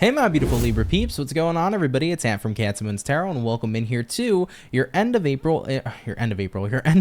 Hey my beautiful Libra peeps, what's going on everybody? It's Ant from CancerMoonsTarot and welcome in here to your end of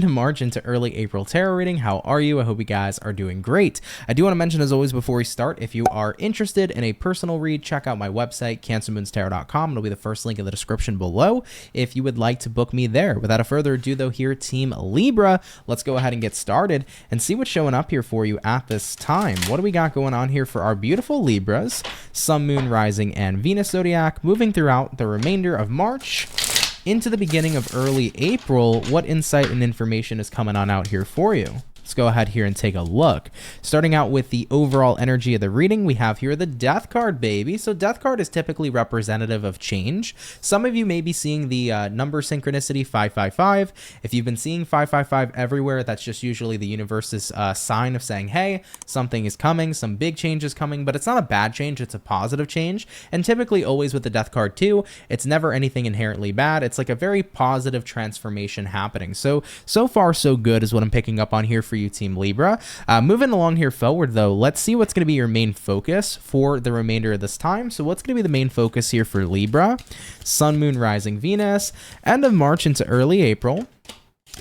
March into early April tarot reading. How are you? I hope you guys are doing great. I do want to mention as always before we start, if you are interested in a personal read, check out my website, CancerMoonsTarot.com. It'll be the first link in the description below if you would like to book me there. Without further ado though, here Team Libra, let's go ahead and get started and see what's showing up here for you at this time. What do we got going on here for our beautiful Libras? Sun, Moon, Rising, and Venus zodiac moving throughout the remainder of March into the beginning of early April. What insight and information is coming on out here for you? Let's go ahead here and take a look. Starting out with the overall energy of the reading, we have here the Death card, baby. So Death card is typically representative of change. Some of you may be seeing the number synchronicity 555. If you've been seeing 555 everywhere, that's just usually the universe's sign of saying, hey, something is coming, some big change is coming, but it's not a bad change, it's a positive change. And typically always with the Death card too, it's never anything inherently bad. It's like a very positive transformation happening. So far so good is what I'm picking up on here for you, Team Libra. Moving along here forward though, let's see what's going to be your main focus for the remainder of this time. So what's going to be the main focus here for Libra? Sun, Moon, Rising, Venus, end of March into early April.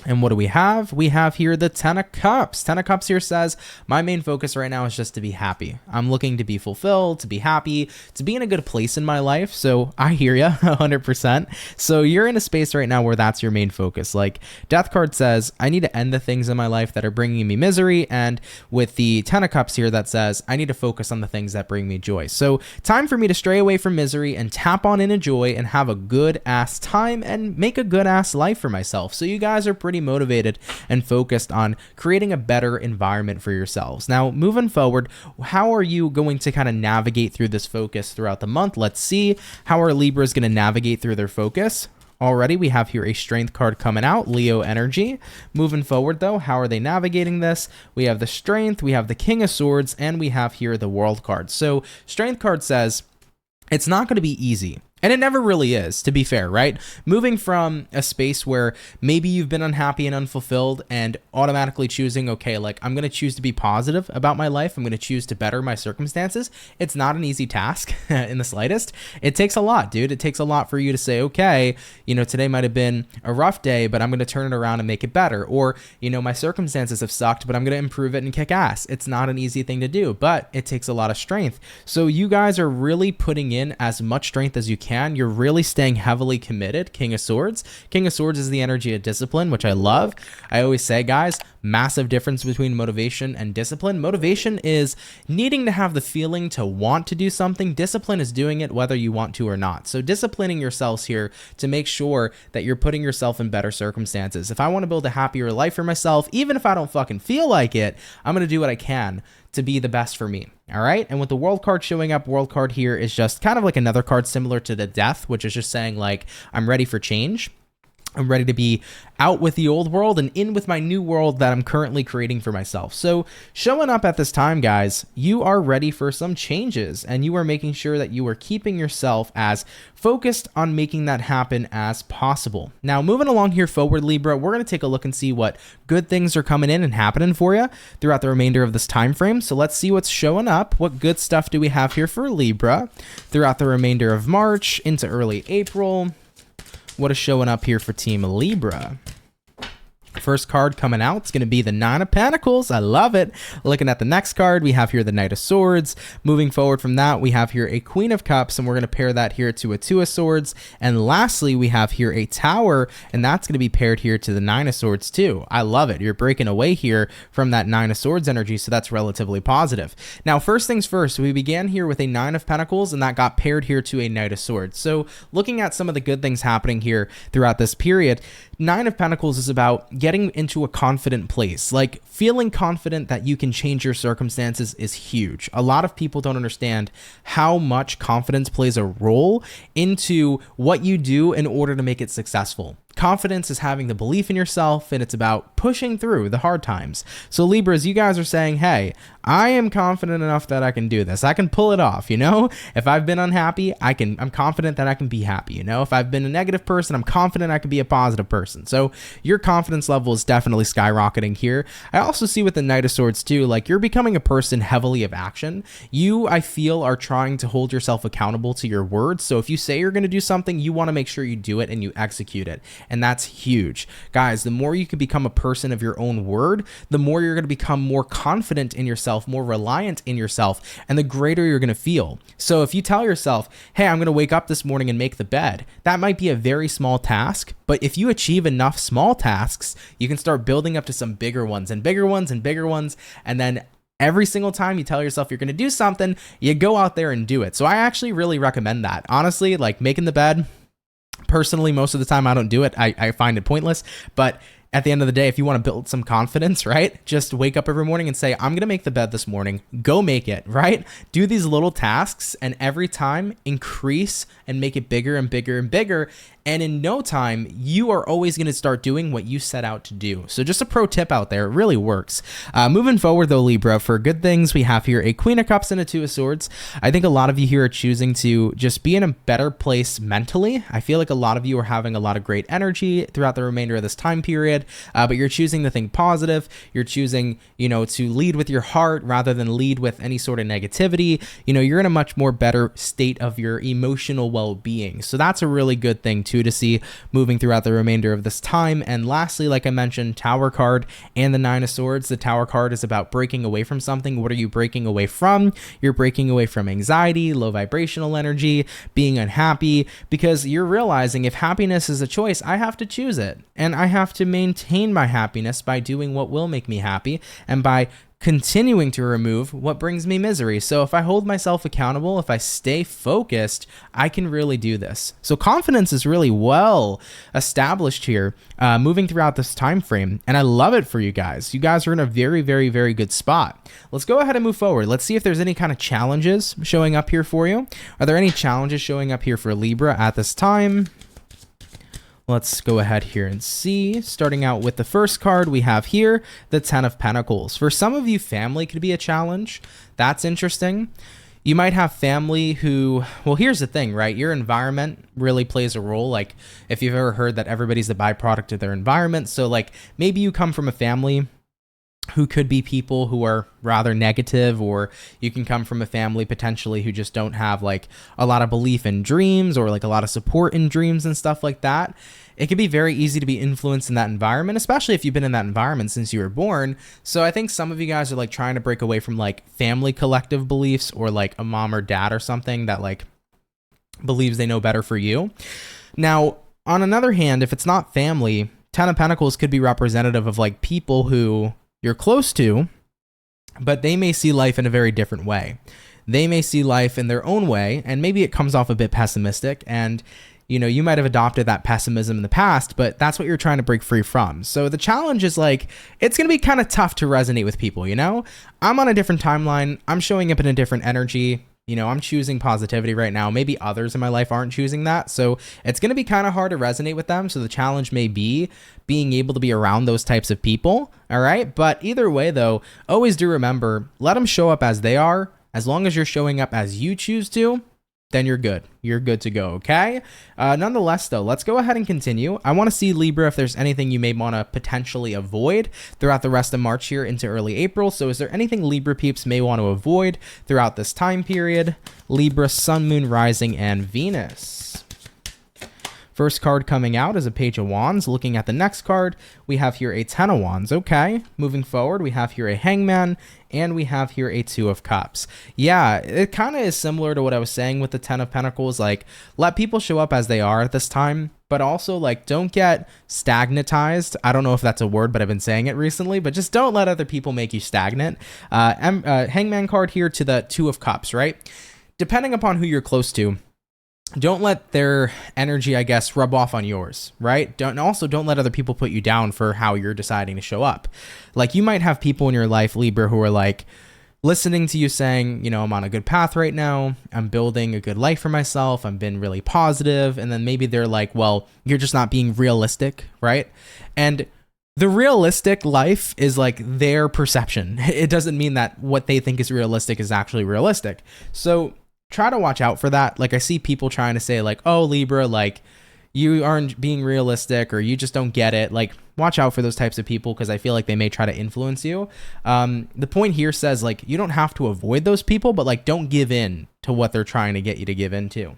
And what do we have? We have here the 10 of Cups. 10 of Cups here says, my main focus right now is just to be happy. I'm looking to be fulfilled, to be happy, to be in a good place in my life. So I hear you 100%. So you're in a space right now where that's your main focus. Like Death card says, I need to end the things in my life that are bringing me misery. And with the 10 of Cups here that says, I need to focus on the things that bring me joy. So time for me to stray away from misery and tap on into joy and have a good ass time and make a good ass life for myself. So you guys are pretty motivated and focused on creating a better environment for yourselves. Now, moving forward, how are you going to kind of navigate through this focus throughout the month? Let's see how our Libra is going to navigate through their focus. Already, we have here a Strength card coming out, Leo energy. Moving forward, though, how are they navigating this? We have the Strength, we have the King of Swords, and we have here the World card. So, Strength card says, it's not going to be easy. And it never really is, to be fair, right? Moving from a space where maybe you've been unhappy and unfulfilled and automatically choosing, okay, like I'm going to choose to be positive about my life. I'm going to choose to better my circumstances. It's not an easy task in the slightest. It takes a lot, dude. It takes a lot for you to say, okay, you know, today might have been a rough day, but I'm going to turn it around and make it better. Or, you know, my circumstances have sucked, but I'm going to improve it and kick ass. It's not an easy thing to do, but it takes a lot of strength. So you guys are really putting in as much strength as you can. You're really staying heavily committed. King of Swords. King of Swords is the energy of discipline, which I love. I always say, guys, massive difference between motivation and discipline. Motivation is needing to have the feeling to want to do something. Discipline is doing it whether you want to or not. So disciplining yourselves here to make sure that you're putting yourself in better circumstances. If I want to build a happier life for myself, even if I don't fucking feel like it, I'm going to do what I can to be the best for me. All right. And with the World card showing up, World card here is just kind of like another card similar to the Death, which is just saying like, I'm ready for change. I'm ready to be out with the old world and in with my new world that I'm currently creating for myself. So showing up at this time, guys, you are ready for some changes and you are making sure that you are keeping yourself as focused on making that happen as possible. Now, moving along here forward, Libra, we're going to take a look and see what good things are coming in and happening for you throughout the remainder of this time frame. So let's see what's showing up. What good stuff do we have here for Libra throughout the remainder of March into early April? What is showing up here for Team Libra? First card coming out, it's going to be the 9 of Pentacles. I love it. Looking at the next card, we have here the Knight of Swords. Moving forward from that, we have here a Queen of Cups, and we're going to pair that here to a 2 of Swords. And lastly, we have here a Tower, and that's going to be paired here to the 9 of Swords too. I love it. You're breaking away here from that 9 of Swords energy, so that's relatively positive. Now, first things first, we began here with a 9 of Pentacles, and that got paired here to a Knight of Swords. So looking at some of the good things happening here throughout this period, 9 of Pentacles is about getting into a confident place. Like feeling confident that you can change your circumstances is huge. A lot of people don't understand how much confidence plays a role into what you do in order to make it successful. Confidence is having the belief in yourself, and it's about pushing through the hard times. So Libras, you guys are saying, hey, I am confident enough that I can do this. I can pull it off, you know? If I've been unhappy, I'm confident that I can be happy, you know? If I've been a negative person, I'm confident I can be a positive person. So your confidence level is definitely skyrocketing here. I also see with the Knight of Swords too, like you're becoming a person heavily of action. You, I feel, are trying to hold yourself accountable to your words. So if you say you're going to do something, you want to make sure you do it and you execute it. And that's huge. Guys, the more you can become a person of your own word, the more you're going to become more confident in yourself, more reliant in yourself, and the greater you're going to feel. So if you tell yourself, hey, I'm going to wake up this morning and make the bed, that might be a very small task, but if you achieve enough small tasks, you can start building up to some bigger ones and bigger ones and bigger ones, and then every single time you tell yourself you're going to do something, you go out there and do it. So I actually really recommend that. Honestly, like making the bed, personally, most of the time I don't do it. I find it pointless, but at the end of the day, if you want to build some confidence, right? Just wake up every morning and say, I'm going to make the bed this morning. Go make it, right? Do these little tasks and every time increase and make it bigger and bigger and bigger. And in no time, you are always going to start doing what you set out to do. So just a pro tip out there, it really works. Moving forward though, Libra, for good things, we have here a Queen of Cups and a Two of Swords. I think a lot of you here are choosing to just be in a better place mentally. I feel like a lot of you are having a lot of great energy throughout the remainder of this time period, but you're choosing to think positive. You're choosing, to lead with your heart rather than lead with any sort of negativity. You're in a much more better state of your emotional well-being. So that's a really good thing too to see moving throughout the remainder of this time. And lastly, like I mentioned, Tower card and the Nine of Swords. The Tower card is about breaking away from something. What are you breaking away from? You're breaking away from anxiety, low vibrational energy, being unhappy, because you're realizing if happiness is a choice, I have to choose it. And I have to maintain my happiness by doing what will make me happy and by continuing to remove what brings me misery. So if I hold myself accountable, if I stay focused, I can really do this. So confidence is really well established here, moving throughout this time frame, and I love it for you guys. You guys are in a very, very, very good spot. Let's go ahead and move forward. Let's see if there's any kind of challenges showing up here for you. Are there any challenges showing up here for Libra at this time? Let's go ahead here and see. Starting out with the first card we have here, the Ten of Pentacles. For some of you, family could be a challenge. That's interesting. You might have family who, well, here's the thing, right? Your environment really plays a role. Like if you've ever heard that everybody's the byproduct of their environment. So like maybe you come from a family who could be people who are rather negative, or you can come from a family potentially who just don't have like a lot of belief in dreams or like a lot of support in dreams and stuff like that. It can be very easy to be influenced in that environment, especially if you've been in that environment since you were born. So I think some of you guys are like trying to break away from like family collective beliefs, or like a mom or dad or something that like believes they know better for you. Now, on another hand, if it's not family, Ten of Pentacles could be representative of like people who you're close to, but they may see life in a very different way. They may see life in their own way, and maybe it comes off a bit pessimistic, and you might have adopted that pessimism in the past, but that's what you're trying to break free from. So the challenge is like, it's going to be kind of tough to resonate with people, I'm on a different timeline. I'm showing up in a different energy. I'm choosing positivity right now. Maybe others in my life aren't choosing that. So it's going to be kind of hard to resonate with them. So the challenge may be being able to be around those types of people. All right. But either way, though, always do remember, let them show up as they are. As long as you're showing up as you choose to, then you're good. You're good to go, okay? Nonetheless, though, let's go ahead and continue. I want to see, Libra, if there's anything you may want to potentially avoid throughout the rest of March here into early April. So is there anything Libra peeps may want to avoid throughout this time period? Libra, Sun, Moon, Rising, and Venus. First card coming out is a Page of Wands. Looking at the next card, we have here a Ten of Wands. Okay, moving forward, we have here a Hangman, and we have here a Two of Cups. Yeah, it kind of is similar to what I was saying with the Ten of Pentacles. Like, let people show up as they are at this time, but also, like, don't get stagnatized. I don't know if that's a word, but I've been saying it recently, but just don't let other people make you stagnant. Hangman card here to the Two of Cups, right? Depending upon who you're close to, don't let their energy, I guess, rub off on yours, right? Don't let other people put you down for how you're deciding to show up. Like, you might have people in your life, Libra, who are like, listening to you saying, you know, I'm on a good path right now. I'm building a good life for myself. I've been really positive. And then maybe they're like, well, you're just not being realistic, right? And the realistic life is like their perception. It doesn't mean that what they think is realistic is actually realistic. So try to watch out for that. Like I see people trying to say like, oh, Libra, like you aren't being realistic or you just don't get it. Like watch out for those types of people because I feel like they may try to influence you. The point here says like you don't have to avoid those people, but like don't give in to what they're trying to get you to give in to.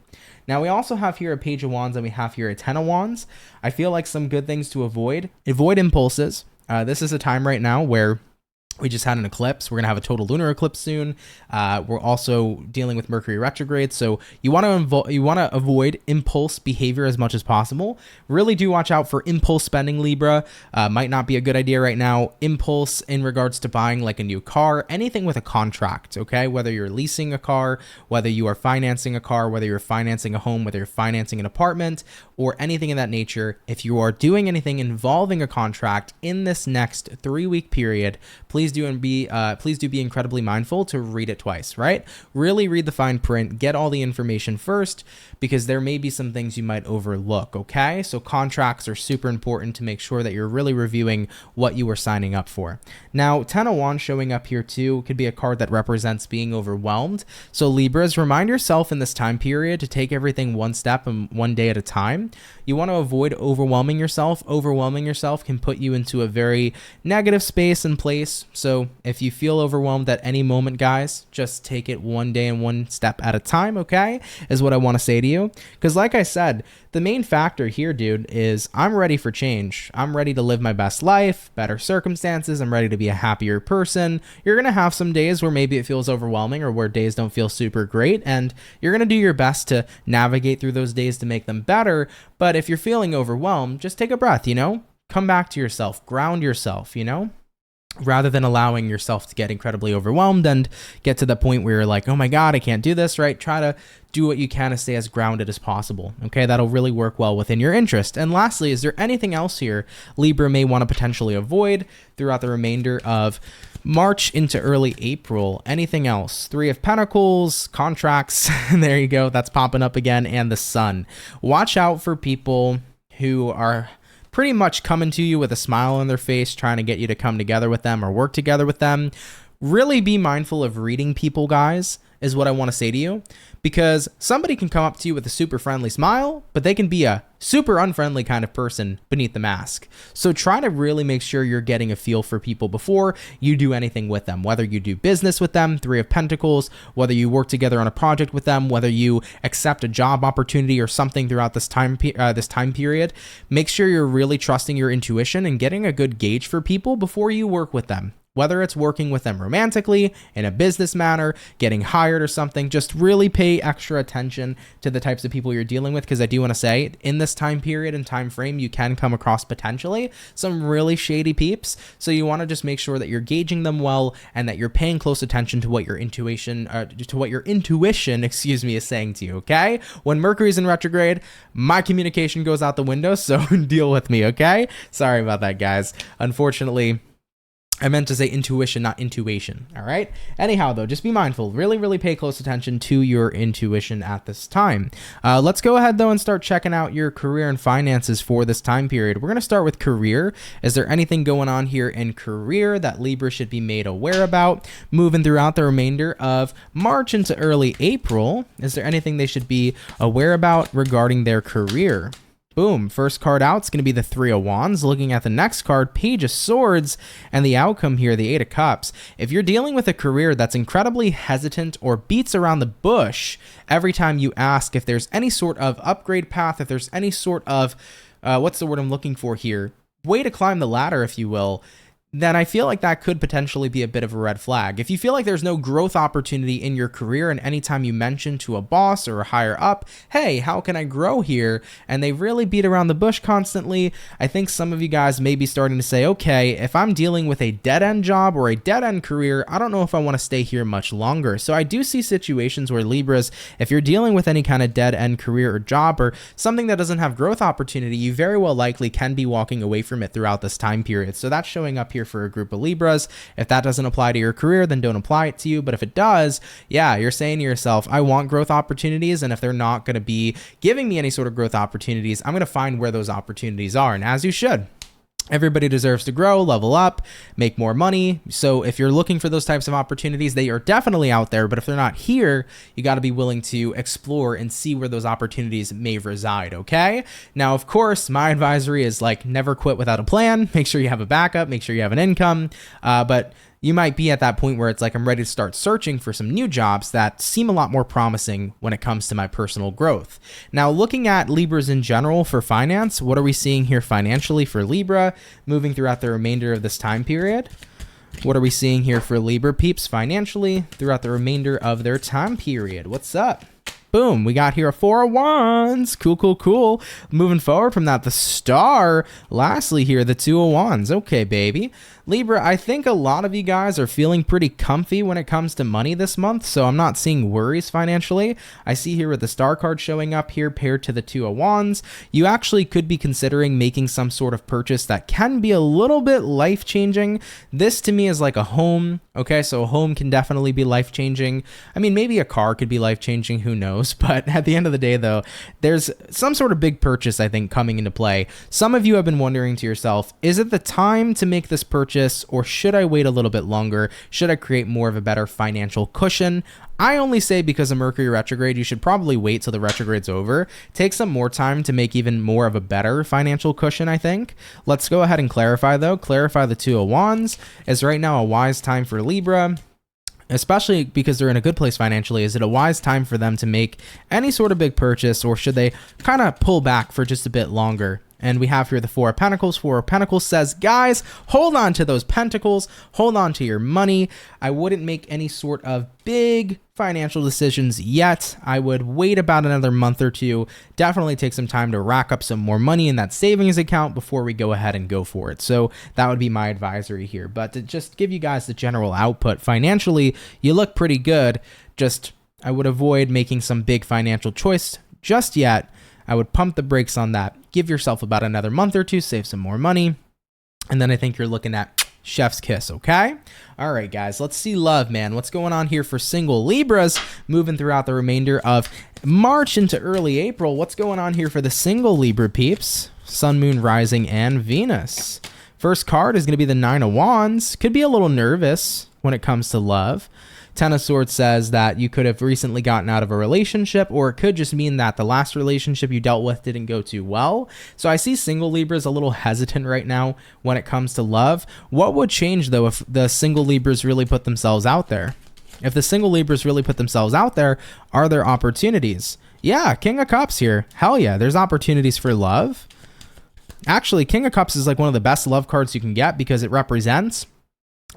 Now we also have here a Page of Wands and we have here a Ten of Wands. I feel like some good things to avoid. Avoid impulses. This is a time right now where we just had an eclipse. We're going to have a total lunar eclipse soon. We're also dealing with Mercury retrograde. So you want to avoid impulse behavior as much as possible. Really do watch out for impulse spending, Libra. Might not be a good idea right now. Impulse in regards to buying like a new car, anything with a contract, okay? Whether you're leasing a car, whether you are financing a car, whether you're financing a home, whether you're financing an apartment, or anything of that nature. If you are doing anything involving a contract in this next 3-week period, please do be incredibly mindful to read it twice, right? Really read the fine print, get all the information first, because there may be some things you might overlook, okay? So contracts are super important to make sure that you're really reviewing what you are signing up for. Now, Ten of Wands showing up here too could be a card that represents being overwhelmed. So Libras, remind yourself in this time period to take everything one step and one day at a time. You want to avoid overwhelming yourself. Overwhelming yourself can put you into a very negative space and place. So if you feel overwhelmed at any moment, guys, just take it one day and one step at a time, okay? Is what I want to say to you. Because like I said, the main factor here, dude, is I'm ready for change. I'm ready to live my best life, better circumstances. I'm ready to be a happier person. You're going to have some days where maybe it feels overwhelming or where days don't feel super great. And you're going to do your best to navigate through those days to make them better. But if you're feeling overwhelmed, just take a breath, you know? Come back to yourself, ground yourself, you know? Rather than allowing yourself to get incredibly overwhelmed and get to the point where you're like, oh my God, I can't do this, right? Try to do what you can to stay as grounded as possible, okay? That'll really work well within your interest. And lastly, is there anything else here Libra may want to potentially avoid throughout the remainder of March into early April? Anything else? Three of Pentacles, contracts, there you go, that's popping up again, and the Sun. Watch out for people who are pretty much coming to you with a smile on their face, trying to get you to come together with them or work together with them. Really be mindful of reading people, guys, is what I want to say to you, because somebody can come up to you with a super friendly smile, but they can be a super unfriendly kind of person beneath the mask. So try to really make sure you're getting a feel for people before you do anything with them, whether you do business with them, Three of Pentacles, whether you work together on a project with them, whether you accept a job opportunity or something throughout this time period. Make sure you're really trusting your intuition and getting a good gauge for people before you work with them. Whether it's working with them romantically, in a business manner, getting hired or something, just really pay extra attention to the types of people you're dealing with, because I do want to say, in this time period and time frame, you can come across potentially some really shady peeps. So you want to just make sure that you're gauging them well and that you're paying close attention to what your intuition, is saying to you, okay? When Mercury's in retrograde, my communication goes out the window, so deal with me, okay? Sorry about that, guys. Unfortunately, I meant to say intuition, not intuition, all right? Anyhow, though, just be mindful. Really, really pay close attention to your intuition at this time. Let's go ahead, though, and start checking out your career and finances for this time period. We're going to start with career. Is there anything going on here in career that Libra should be made aware about? Moving throughout the remainder of March into early April, is there anything they should be aware about regarding their career? Boom, first card out is going to be the Three of Wands. Looking at the next card, Page of Swords, and the outcome here, the Eight of Cups. If you're dealing with a career that's incredibly hesitant or beats around the bush every time you ask if there's any sort of upgrade path, if there's any sort of, what's the word I'm looking for here? Way to climb the ladder, if you will, then I feel like that could potentially be a bit of a red flag. If you feel like there's no growth opportunity in your career, and anytime you mention to a boss or a higher up, hey, how can I grow here? And they really beat around the bush constantly, I think some of you guys may be starting to say, okay, if I'm dealing with a dead-end job or a dead-end career, I don't know if I want to stay here much longer. So I do see situations where Libras, if you're dealing with any kind of dead-end career or job or something that doesn't have growth opportunity, you very well likely can be walking away from it throughout this time period. So that's showing up here here for a group of Libras. If that doesn't apply to your career, then don't apply it to you. But if it does, yeah, you're saying to yourself, I want growth opportunities. And if they're not going to be giving me any sort of growth opportunities, I'm going to find where those opportunities are. And as you should. Everybody deserves to grow, level up, make more money. So if you're looking for those types of opportunities, they are definitely out there. But if they're not here, you got to be willing to explore and see where those opportunities may reside. Okay. Now, of course, my advisory is like never quit without a plan. Make sure you have a backup. Make sure you have an income. But you might be at that point where it's like, I'm ready to start searching for some new jobs that seem a lot more promising when it comes to my personal growth. Now, looking at Libras in general for finance, what are we seeing here financially for Libra moving throughout the remainder of this time period? What are we seeing here for Libra peeps financially throughout the remainder of their time period? What's up? Boom, we got here a 4 of Wands. Cool, cool, cool. Moving forward from that, the Star. Lastly here, the 2 of Wands. Okay, baby. Libra, I think a lot of you guys are feeling pretty comfy when it comes to money this month, so I'm not seeing worries financially. I see here with the Star card showing up here paired to the 2 of Wands, you actually could be considering making some sort of purchase that can be a little bit life-changing. This to me is like a home, okay? So a home can definitely be life-changing. I mean, maybe a car could be life-changing, who knows? But at the end of the day, though, there's some sort of big purchase, I think, coming into play. Some of you have been wondering to yourself, is it the time to make this purchase? Or should I wait a little bit longer? Should I create more of a better financial cushion? I only say because of Mercury retrograde, you should probably wait till the retrograde's over. Take some more time to make even more of a better financial cushion, I think. Let's go ahead and clarify, though. Clarify the 2 of Wands is right now a wise time for Libra. Especially because they're in a good place financially. Is it a wise time for them to make any sort of big purchase, or should they kind of pull back for just a bit longer? And we have here the 4 of Pentacles. 4 of Pentacles says, guys, hold on to those pentacles. Hold on to your money. I wouldn't make any sort of big financial decisions yet. I would wait about another month or two. Definitely take some time to rack up some more money in that savings account before we go ahead and go for it. So that would be my advisory here. But to just give you guys the general output, financially, you look pretty good. Just, I would avoid making some big financial choice just yet. I would pump the brakes on that. Give yourself about another month or two, save some more money. And then I think you're looking at chef's kiss, okay? All right, guys, let's see love, man. What's going on here for single Libras moving throughout the remainder of March into early April? What's going on here for the single Libra peeps? Sun, Moon, Rising, and Venus. First card is going to be the 9 of Wands. Could be a little nervous when it comes to love. 10 of Swords says that you could have recently gotten out of a relationship, or it could just mean that the last relationship you dealt with didn't go too well. So I see single Libras a little hesitant right now when it comes to love. What would change, though, if the single Libras really put themselves out there? If the single Libras really put themselves out there, are there opportunities? Yeah, King of Cups here. Hell yeah, there's opportunities for love. Actually, King of Cups is like one of the best love cards you can get because it represents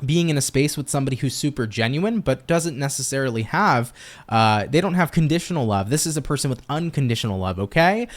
being in a space with somebody who's super genuine, but doesn't necessarily have, they don't have conditional love. This is a person with unconditional love, okay?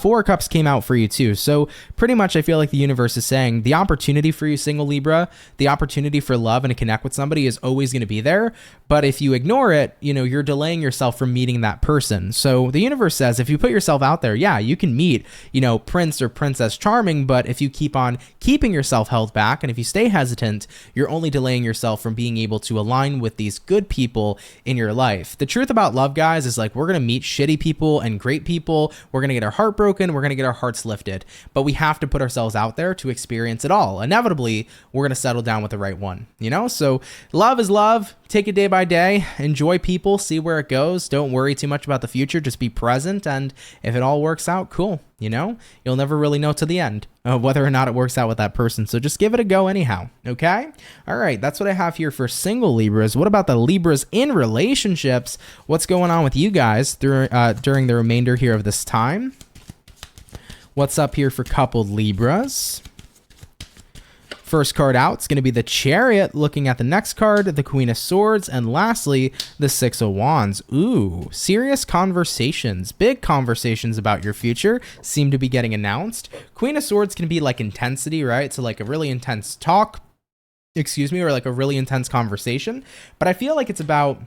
4 of Cups came out for you too. So pretty much I feel like the universe is saying the opportunity for you, single Libra, the opportunity for love and to connect with somebody is always going to be there. But if you ignore it, you know, you're delaying yourself from meeting that person. So the universe says if you put yourself out there, yeah, you can meet, you know, Prince or Princess Charming, but if you keep on keeping yourself held back and if you stay hesitant, you're only delaying yourself from being able to align with these good people in your life. The truth about love, guys, is like we're going to meet shitty people and great people. We're going to get our heart broken. We're going to get our hearts lifted. But we have to put ourselves out there to experience it all. Inevitably, we're going to settle down with the right one, you know? So love is love. Take it day by day. Enjoy people. See where it goes. Don't worry too much about the future. Just be present. And if it all works out, cool. You know, you'll never really know to the end whether or not it works out with that person. So just give it a go anyhow. Okay. All right. That's what I have here for single Libras. What about the Libras in relationships? What's going on with you guys during the remainder here of this time? What's up here for coupled Libras? First card out is going to be the Chariot. Looking at the next card, the Queen of Swords, and lastly, the 6 of Wands. Ooh, serious conversations, big conversations about your future seem to be getting announced. Queen of Swords can be like intensity, right? So like a really intense talk, or like a really intense conversation. But I feel like it's about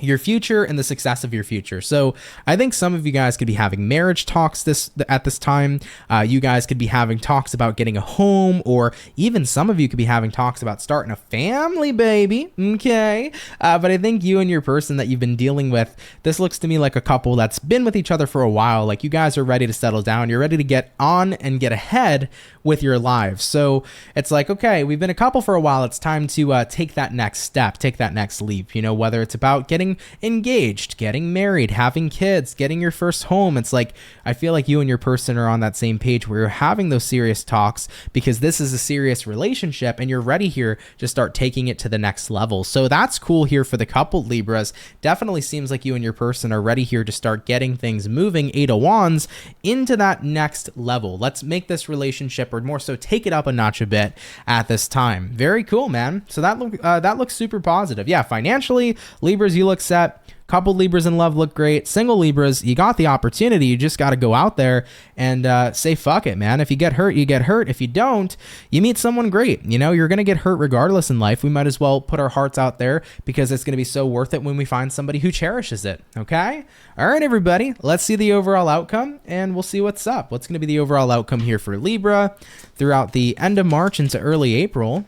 your future and the success of your future. So I think some of you guys could be having marriage talks at this time. You guys could be having talks about getting a home, or even some of you could be having talks about starting a family, baby. Okay. But I think you and your person that you've been dealing with, this looks to me like a couple that's been with each other for a while. Like you guys are ready to settle down. You're ready to get on and get ahead with your lives. So it's like, okay, we've been a couple for a while. It's time to take that next step, take that next leap, you know, whether it's about getting engaged, getting married, having kids, getting your first home. It's like, I feel like you and your person are on that same page where you're having those serious talks because this is a serious relationship and you're ready here to start taking it to the next level. So that's cool here for the couple, Libras. Definitely seems like you and your person are ready here to start getting things moving, 8 of Wands, into that next level. Let's make this relationship, or more so take it up a notch a bit at this time. Very cool, man. So that looks super positive. Yeah, financially, Libras, you look set. Couple Libras in love look great. Single Libras, you got the opportunity. You just got to go out there and say, fuck it, man. If you get hurt, you get hurt. If you don't, you meet someone great. You know, you're going to get hurt regardless in life. We might as well put our hearts out there because it's going to be so worth it when we find somebody who cherishes it. Okay? All right, everybody. Let's see the overall outcome and we'll see what's up. What's going to be the overall outcome here for Libra throughout the end of March into early April?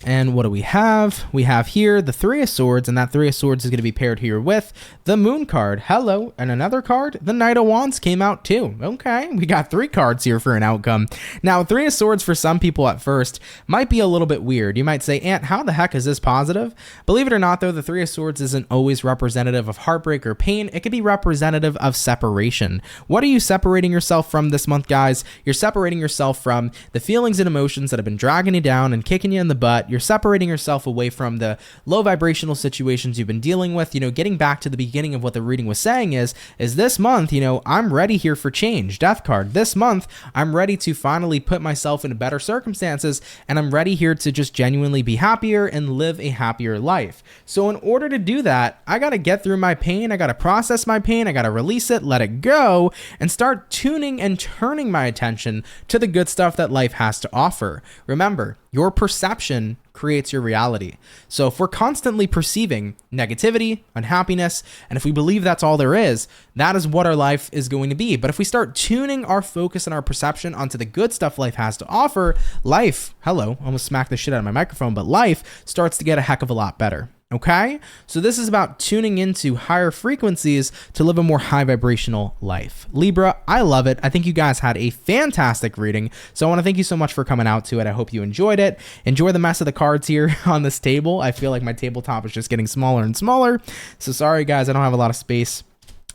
And what do we have? We have here the Three of Swords, and that Three of Swords is going to be paired here with the Moon card. Hello. And another card, the Knight of Wands came out too. Okay, we got 3 cards here for an outcome. Now, Three of Swords for some people at first might be a little bit weird. You might say, Aunt, how the heck is this positive? Believe it or not, though, the Three of Swords isn't always representative of heartbreak or pain. It could be representative of separation. What are you separating yourself from this month, guys? You're separating yourself from the feelings and emotions that have been dragging you down and kicking you in the butt. You're separating yourself away from the low vibrational situations you've been dealing with. You know, getting back to the beginning of what the reading was saying is this month, you know, I'm ready here for change. Death card. This month, I'm ready to finally put myself into better circumstances, and I'm ready here to just genuinely be happier and live a happier life. So in order to do that, I got to get through my pain. I got to process my pain. I got to release it, let it go, and start tuning and turning my attention to the good stuff that life has to offer. Remember, your perception creates your reality. So if we're constantly perceiving negativity, unhappiness, and if we believe that's all there is, that is what our life is going to be. But if we start tuning our focus and our perception onto the good stuff life has to offer, life, hello, almost smacked the shit out of my microphone, but life starts to get a heck of a lot better. Okay? So this is about tuning into higher frequencies to live a more high vibrational life. Libra, I love it. I think you guys had a fantastic reading. So I want to thank you so much for coming out to it. I hope you enjoyed it. Enjoy the mess of the cards here on this table. I feel like my tabletop is just getting smaller and smaller. So sorry guys, I don't have a lot of space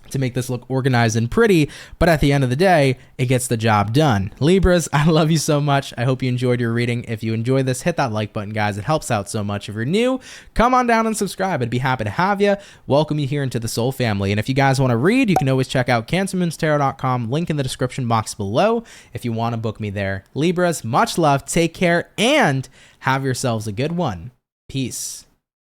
to make this look organized and pretty, but at the end of the day, it gets the job done. Libras, I love you so much. I hope you enjoyed your reading. If you enjoyed this, hit that like button, guys. It helps out so much. If you're new, come on down and subscribe. I'd be happy to have you. Welcome you here into the Soul family. And if you guys want to read, you can always check out CancerMoonsTarot.com. Link in the description box below if you want to book me there. Libras, much love. Take care and have yourselves a good one. Peace.